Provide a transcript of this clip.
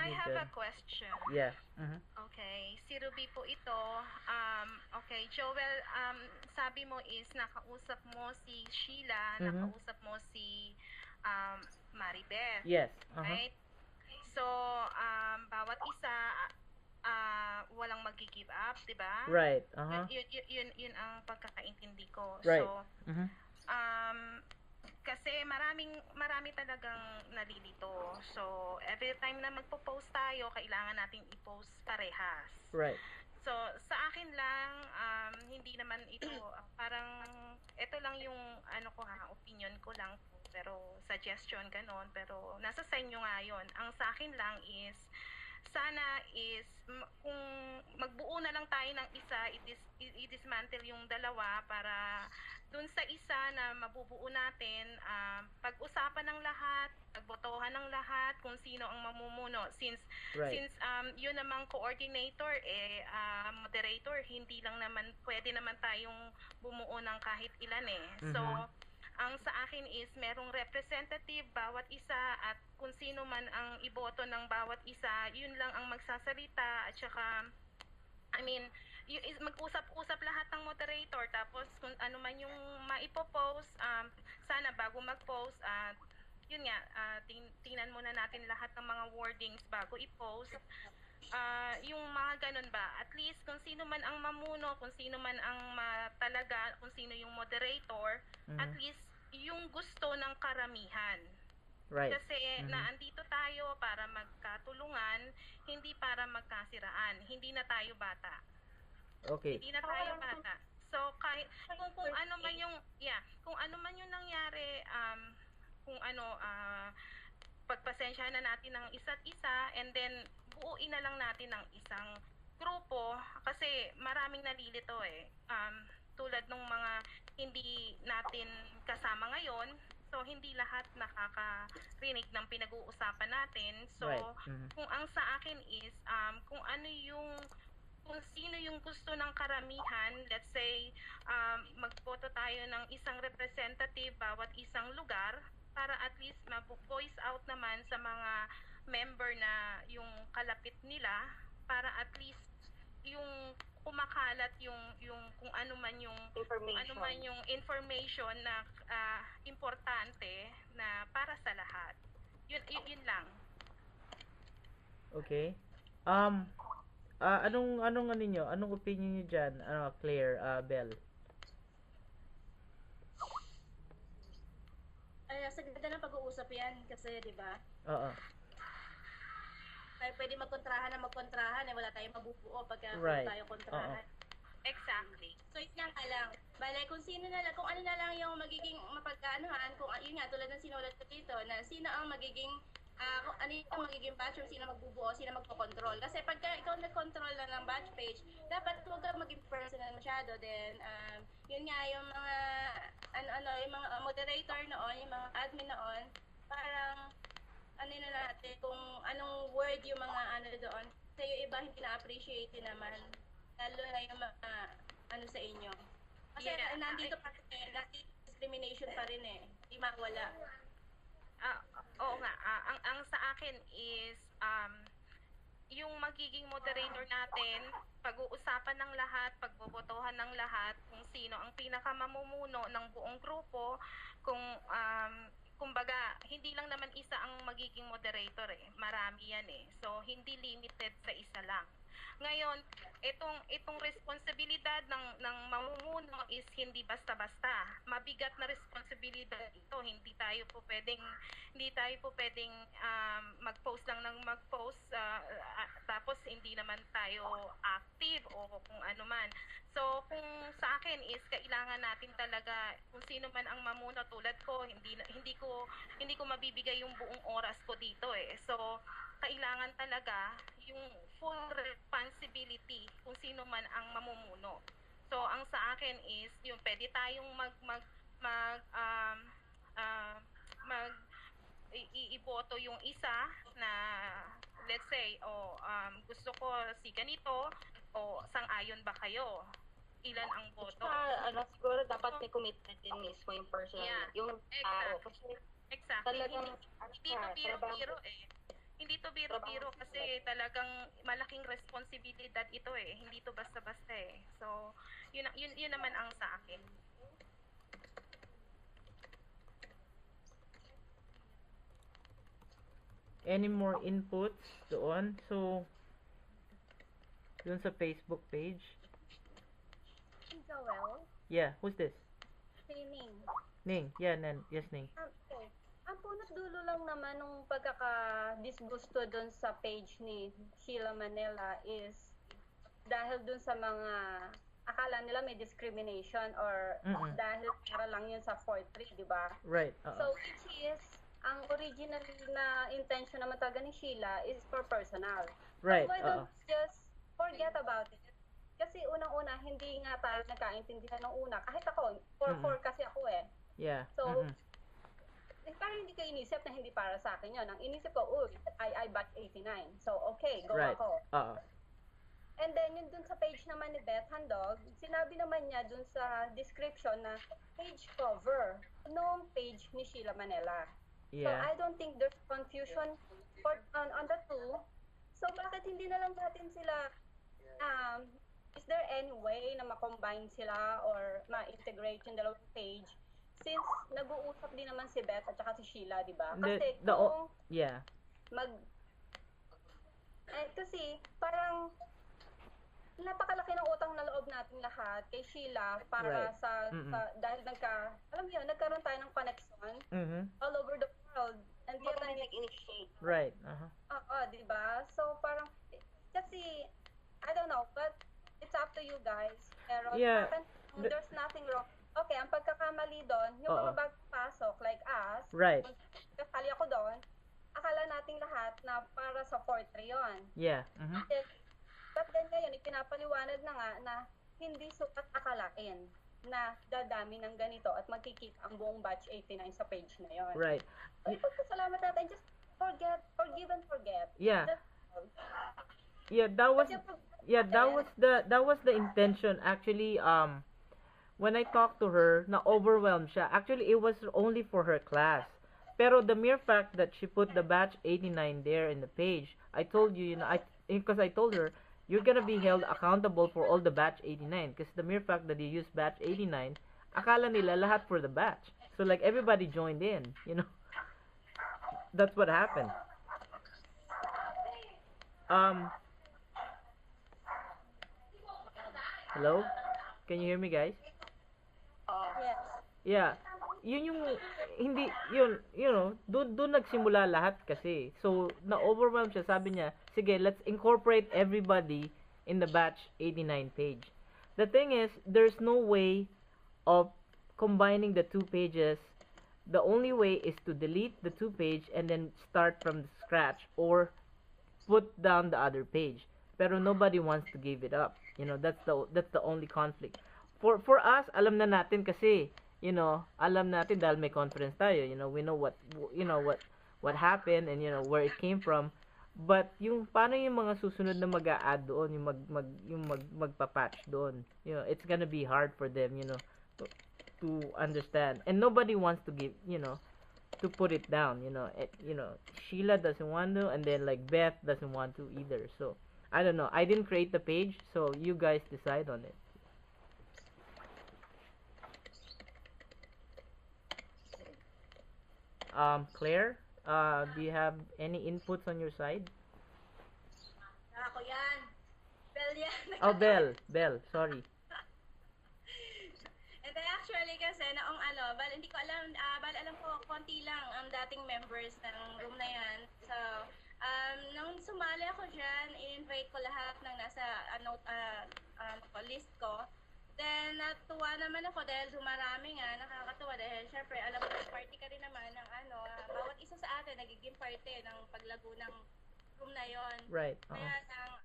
I have a question. Yeah. Okay, si Ruby po ito. Okay, Joel, sabi mo is nakausap mo si Sheila, nakausap mo si Maribeth. Yes. Right? So, bawat isa walang magi-give up, 'di ba? Right. Yun ang pagkakaintindi ko. Right. So, kasi marami talagang nalilito. So, every time na magpo-post tayo, kailangan nating i-post parehas. Right. So, sa akin lang, hindi naman ito, parang, ito lang yung, opinion ko lang po, pero suggestion, ganon, pero nasa sa inyo nga yun. Ang sa akin lang is, sana is, kung magbuo na lang tayo ng isa, i-dismantle yung dalawa para dun sa isa na mabubuo natin, pag-usapan ng lahat, pagbotohan ng lahat, kung sino ang mamumuno. Since yun namang coordinator, moderator, hindi lang naman, pwede naman tayong bumuo ng kahit ilan eh. So, ang sa akin is merong representative bawat isa at kung sino man ang iboto ng bawat isa, yun lang ang magsasalita at saka mag-usap-usap lahat ng moderator tapos kung ano man yung maipopost, sana bago mag-post, yun nga, tingnan muna natin lahat ng mga wordings bago i-post. Yung mga ganun ba, at least kung sino man ang mamuno, kung sino man ang talaga, kung sino yung moderator, at least yung gusto ng karamihan. Right. Kasi naandito tayo para magkatulungan, hindi para magkasiraan. Hindi na tayo bata. Okay. Hindi na tayo bata. So kahit kung ano man yung kung ano man yung nangyari, kung pagpasensyahan na natin ng isa't isa and then buuin na lang natin ng isang grupo kasi maraming nalilito eh. Tulad ng mga hindi natin kasama ngayon, so hindi lahat nakakarinig ng pinag-uusapan natin. So kung ang sa akin is kung sino yung gusto ng karamihan, let's say magboto tayo ng isang representative bawat isang lugar para at least ma-voice out naman sa mga member na yung kalapit nila para at least yung kumakalat yung kung ano man yung information na importante na para sa lahat. Yun lang. Okay. Anong opinion niyo diyan? Claire, Bell? Sa ganda ng pag-uusap yan kasi, di ba? Oo. Tayo pwede magkontrahan wala tayong mabubuo pagka tayo kontrahan. Exactly. So, yun nga lang. Bale, kung ano na lang yung magiging mapagkaanuhan, kung yun nga, tulad ng sinulat ko dito, na sino ang magiging kung ano yung magiging batch or sino magbubuo, sino magpo-control. Kasi pagka ikaw nag-control lang ng batch page, dapat huwag ka maging personal masyado. Then, yun nga, yung mga yung mga moderator noon, yung mga admin noon, parang na natin kung anong word yung mga doon. Kasi yung iba hindi na-appreciate naman. Lalo na yung mga sa inyo. Kasi nandito pa rin, discrimination pa rin eh. Hindi mawala. Oo nga, ang sa akin is yung magiging moderator natin, pag-uusapan ng lahat, pagbobotohan ng lahat, kung sino ang pinakamamumuno ng buong grupo, kumbaga, hindi lang naman isa ang magiging moderator eh. Marami yan eh. So, hindi limited sa isa lang. Ngayon, itong responsibilidad ng mamumuno is hindi basta-basta. Mabigat na responsibilidad ito. Hindi tayo po pwedeng mag-post lang ng mag-post tapos hindi naman tayo active o kung ano man. So, kung sa akin is kailangan natin talaga kung sino man ang mamuno tulad ko, hindi ko mabibigay yung buong oras ko dito eh. So, kailangan talaga yung full responsibility kung sino man ang mamumuno. So, ang sa akin is, yung pwede tayong iboto yung isa na, let's say, gusto ko si ganito, o sang-ayon ba kayo? Ilan ang boto? Siguro dapat may commitment din mismo yung personal, yung tao. Kasi exactly. Hindi to biro-biro eh. Hindi to biro-biro kasi talagang malaking responsibilidad ito eh. Hindi to basta-basta eh. So, yun naman ang sa akin. Any more inputs doon? So, doon sa Facebook page. Joel, Yeah, who's this? training. Ning. Yeah, yes, Ning. Okay. Ang punot dulo lang naman nung pagkaka-disgusto dun sa page ni Sheila Manila is dahil dun sa mga akala nila may discrimination or Mm-mm. dahil para lang yun sa 4-3, di ba? Right. So, which is, ang original na intention naman talaga ni Sheila is for personal. Right. So, why don't just forget about it? Kasi unang-una, hindi nga tayo nagkaintindihan ng una. Kahit ako, 4-4 kasi ako eh. Yeah. So, Mm-mm. parang hindi ko inisip na hindi para sa akin yun. Ang inisip ko, I batch 89. So, okay, go Right. ako. Oo. And then, yun dun sa page naman ni Beth Handog, sinabi naman niya dun sa description na page cover noong page ni Sheila Manila. So, Yeah. I don't think there's confusion on the two. So, bakit hindi na lang natin sila, is there any way na ma-combine sila or ma-integrate yung dalawang page? Since nag-uusap din naman si Beth at saka si Sheila, di ba? Kasi kung Yeah. kasi parang napakalaki ng utang na loob natin lahat kay Sheila para Right. sa dahil alam mo yun, nagkaroon tayo ng connection Mhm. all over the world. And Hindi yun kami ang nag-initiate. Right. Uh-huh. oo, di ba? So parang kasi I don't know, but it's up to you guys. Pero Yeah. sa akin, there's nothing wrong. Okay, ang pagkakamali doon, yung Oo. mga bagong pasok like us, Right. kasali ako doon, akala nating lahat na para sa 4-3 yun. Yeah. Mhm. But then ngayon, ipinapaliwanag na nga na hindi sukat akalain na dadami ng ganito at magkikip ang buong batch 89 sa page na yon. Right. So, ipagpasalamat natin, just forgive and forget. Yeah. That's all. Yeah, that was Kasi pag- that was the intention actually. When I talked to her, na overwhelmed siya. Actually, it was only for her class. Pero the mere fact that she put the batch 89 there in the page, I told you, because I told her, you're gonna be held accountable for all the batch 89. Because the mere fact that you use batch 89, akala nila lahat for the batch. So like everybody joined in, That's what happened. Hello? Can you hear me, guys? Yes. Yeah. Yun yung hindi doon nagsimula lahat kasi. So na-overwhelm siya, sabi niya, sige, let's incorporate everybody in the batch 89 page. The thing is, there's no way of combining the two pages. The only way is to delete the two page and then start from scratch or put down the other page. Pero nobody wants to give it up. That's the only conflict. For us, alam na natin kasi, alam natin dahil may conference tayo, we know what happened and where it came from. But yung paano yung mga susunod na mag-a-add doon, yung magpa-patch doon. It's gonna be hard for them, to understand. And nobody wants to give, to put it down, Sheila doesn't want to, and then like Beth doesn't want to either. So, I don't know. I didn't create the page, so you guys decide on it. Claire, do you have any inputs on your side? Ako yan. Bell yan. Oh, Bell, sorry. And then actually kasi noong hindi ko alam, alam ko konti lang ang dating members ng room na yan. So, nung sumali ako dyan, i-invite ko lahat ng nasa list ko. Then, natuwa naman ako dahil dumarami nga, nakakatuwa dahil syempre, alam mo, party ka rin naman ng bawat isa sa atin nagiging parte ng paglago ng room na yon. Right. Kaya lang,